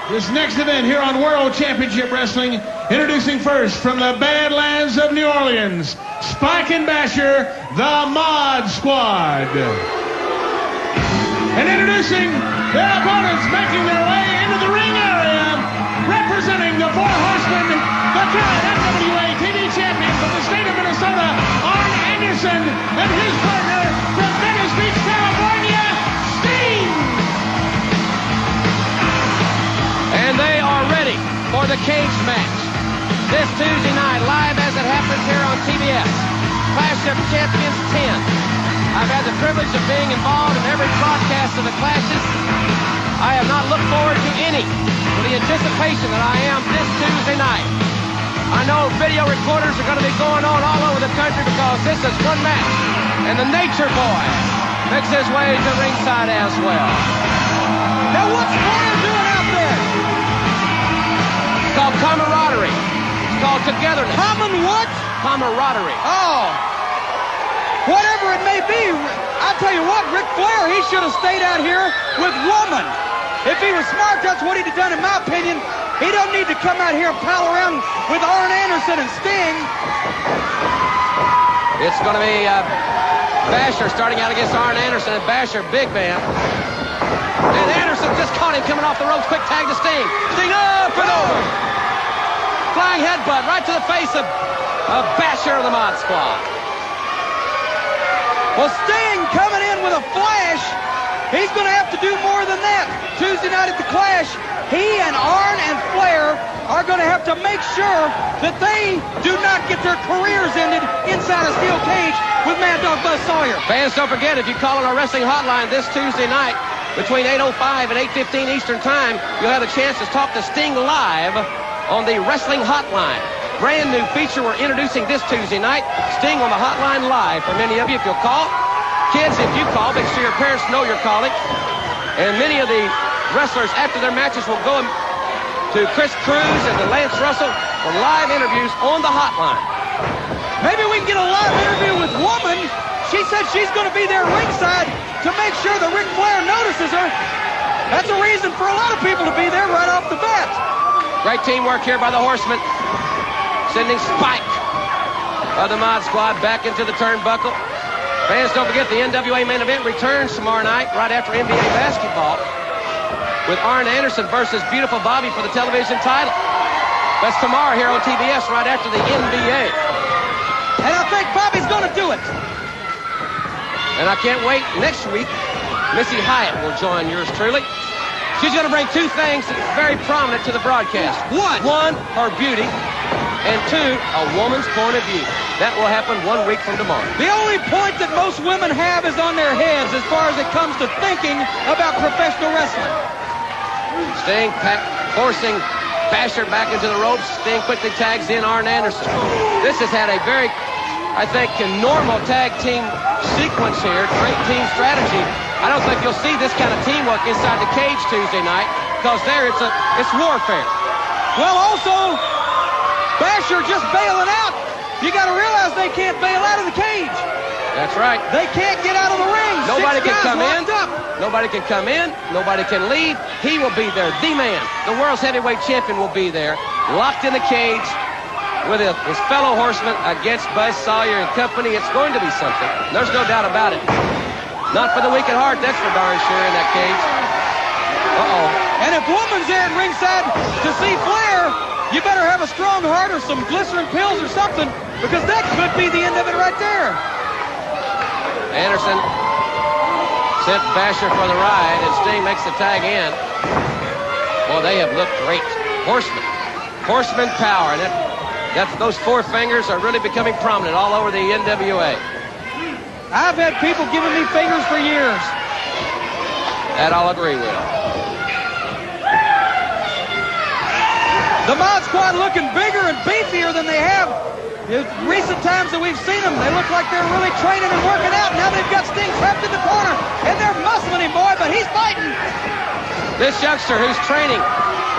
This next event here on World Championship Wrestling, introducing first from the Badlands of New Orleans, Spike and Basher, the Mod Squad. And introducing their opponents making their way into the ring area, representing the Four Horsemen, the current NWA TV champion from the state of Minnesota, Arn Anderson, and his partner from Venice Beach, California, Sting. And they are ready for the cage match this Tuesday night, live as it happens here on TBS. Clash of Champions 10. I've had the privilege of being involved in every broadcast of the clashes. I have not looked forward to any with the anticipation that I am this Tuesday night. I know video recorders are going to be going on all over the country because this is one match. And the Nature Boy makes his way to ringside as well. Now what's Flair doing out there? It's called camaraderie. It's called togetherness. Common what? Camaraderie. Oh. Whatever it may be, I'll tell you what, Ric Flair, he should have stayed out here with Woman. If he was smart, that's what he'd have done, in my opinion. He don't need to come out here and pal around with Arn Anderson and Sting. It's going to be Basher starting out against Arn Anderson, and Basher, big man. And Anderson just caught him coming off the ropes. Quick tag to Sting. Sting up and over. Flying headbutt right to the face of Basher of the Mod Squad. Well, Sting coming in with a flash. He's going to have to do more than that. Tuesday night at the Clash, he and Arn and Flair are going to have to make sure that they do not get their careers ended inside a steel cage with Mad Dog Buzz Sawyer. Fans, don't forget, if you call on our wrestling hotline this Tuesday night between 8:05 and 8:15 Eastern Time, you'll have the chance to talk to Sting live on the wrestling hotline. Brand new feature we're introducing this Tuesday night. Sting on the hotline live for many of you if you'll call. Kids, if you call, make sure your parents know you're calling. And many of the wrestlers after their matches will go to Chris Cruz and to Lance Russell for live interviews on the hotline. Maybe we can get a live interview with Woman. She said she's going to be there ringside to make sure that Ric Flair notices her. That's a reason for a lot of people to be there right off the bat. Great teamwork here by the Horsemen. Sending Spike of the Mod Squad back into the turnbuckle. Fans, don't forget the NWA main event returns tomorrow night right after NBA basketball with Arn Anderson versus Beautiful Bobby for the television title. That's tomorrow here on TBS right after the NBA. And I think Bobby's going to do it. And I can't wait. Next week, Missy Hyatt will join yours truly. She's going to bring two things that's very prominent to the broadcast. What? One, her beauty. And two, a woman's point of view. That will happen 1 week from tomorrow. The only point that most women have is on their heads as far as it comes to thinking about professional wrestling. Sting forcing Basher back into the ropes. Sting quickly tags in Arn Anderson. This has had a very, I think, normal tag team sequence here. Great team strategy. I don't think you'll see this kind of teamwork inside the cage Tuesday night because there it's warfare. Well, also, Basher just bailing out. You got to realize they can't bail out of the cage. That's right. They can't get out of the ring. Nobody can come in. Up. Nobody can come in. Nobody can leave. He will be there. The man, the world's heavyweight champion, will be there, locked in the cage with his fellow horsemen against Buzz Sawyer and company. It's going to be something. There's no doubt about it. Not for the weak at heart, that's for darn sure in that cage. Uh-oh. And if Woman's there at ringside to see Flair, you better have a strong heart or some glycerin pills or something, because that could be the end of it right there. Anderson sent Basher for the ride, and Sting makes the tag in. Well, they have looked great. Horseman power. And those four fingers are really becoming prominent all over the NWA. I've had people giving me fingers for years. That I'll agree with. The Mod Squad looking bigger and beefier than they have in recent times that we've seen them. They look like they're really training and working out. Now they've got Sting trapped in the corner, and they're muscling him, boy, but he's fighting. This youngster who's training,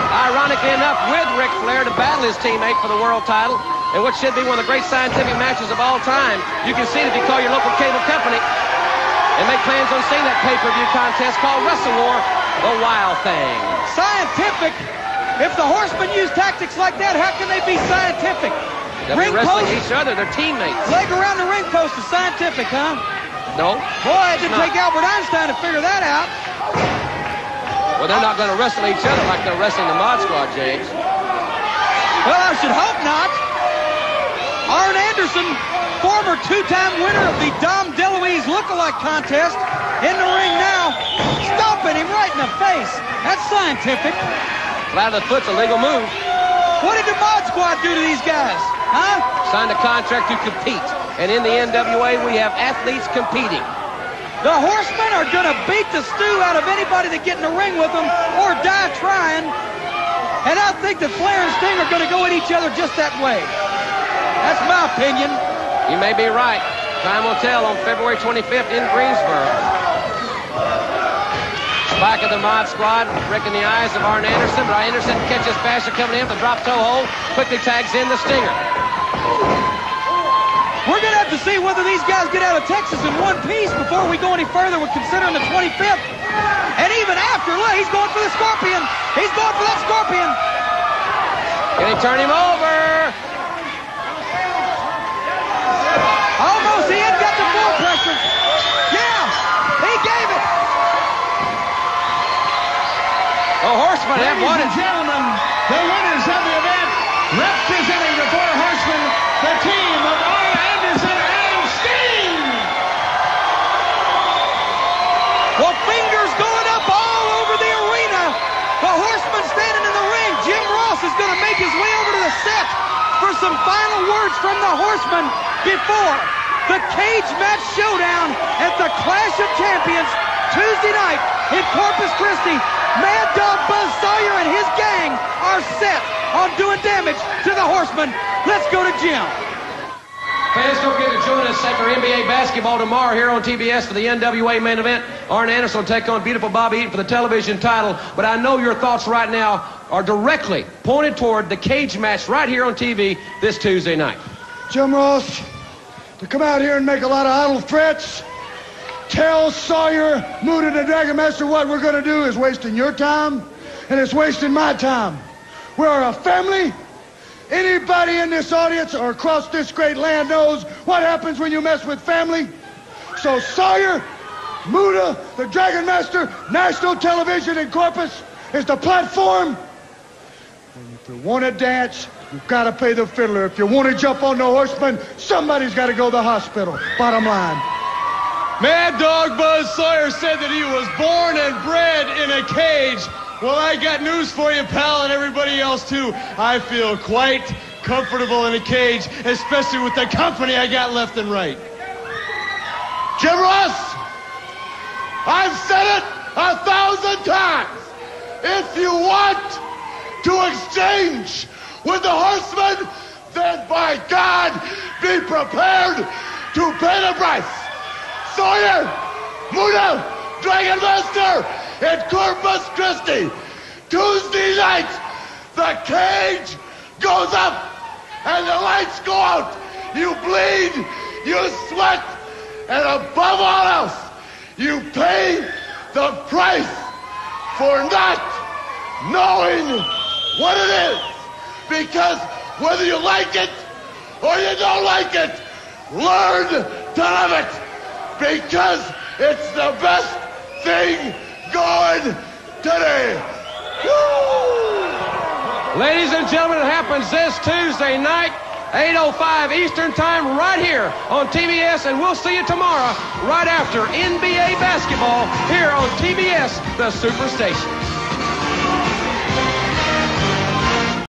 ironically enough, with Ric Flair to battle his teammate for the world title, and what should be one of the great scientific matches of all time. You can see it if you call your local cable company and make plans on seeing that pay-per-view contest called Wrestle War, The Wild Thing. Science scientific. If the Horsemen use tactics like that, how can they be scientific? They'll be wrestling each other. They're teammates. Leg around the ring post is scientific, huh? No. Boy, it didn't take Albert Einstein to figure that out. Well, they're not going to wrestle each other like they're wrestling the Mod Squad, James. Well, I should hope not. Arn Anderson, former two-time winner of the Dom DeLuise look-alike contest, in the ring now, stomping him right in the face. That's scientific. Flat of the foot's a legal move. What did the Mod Squad do to these guys? Huh? Signed a contract to compete. And in the NWA, we have athletes competing. The Horsemen are going to beat the stew out of anybody that get in the ring with them or die trying. And I think that Flair and Sting are going to go at each other just that way. That's my opinion. You may be right. Time will tell on February 25th in Greensboro. Back of the Mod Squad, breaking the eyes of Arn Anderson, but Anderson catches Basher coming in with the drop toe hold, quickly tags in the Stinger. We're going to have to see whether these guys get out of Texas in one piece before we go any further with considering the 25th. And even after, look, he's going for the Scorpion. He's going for that Scorpion. Can he turn him over? Almost, he had got the full pressure. Yeah, he gave it. The Horsemen have won it. Ladies and gentlemen, the winners of the event, representing the Four Horsemen, the team of Arn Anderson and Sting. Well, fingers going up all over the arena. The Horsemen standing in the ring. Jim Ross is going to make his way over to the set for some final words from the Horsemen before the cage match showdown at the Clash of Champions Tuesday night in Corpus Christi. Mad Dog Buzz Sawyer and his gang are set on doing damage to the Horsemen. Let's go to Jim. Fans, don't forget to join us after NBA basketball tomorrow here on TBS for the NWA main event. Arn Anderson will take on beautiful Bobby Eaton for the television title. But I know your thoughts right now are directly pointed toward the cage match right here on TV this Tuesday night. Jim Ross, to come out here and make a lot of idle threats, tell Sawyer, Mood, and the Dragon Master what we're going to do is wasting your time, and it's wasting my time. We are a family. Anybody in this audience or across this great land knows what happens when you mess with family. So Sawyer, Muda, the Dragon Master, national television in Corpus is the platform. And if you want to dance, you've got to pay the fiddler. If you want to jump on the Horseman, somebody's got to go to the hospital. Bottom line. Mad Dog Buzz Sawyer said that he was born and bred in a cage. Well, I got news for you, pal, and everybody else, too. I feel quite comfortable in a cage, especially with the company I got left and right. Jim Ross, I've said it 1,000 times. If you want to exchange with the Horsemen, then by God, be prepared to pay the price. Sawyer, Muda, Dragon Master, in Corpus Christi. Tuesday night, the cage goes up and the lights go out. You bleed, you sweat, and above all else, you pay the price for not knowing what it is. Because whether you like it or you don't like it, learn to love it. Because it's the best thing going today. Woo! Ladies and gentlemen, it happens this Tuesday night, 8:05 Eastern Time, right here on TBS, and we'll see you tomorrow right after NBA basketball here on TBS, the Superstation.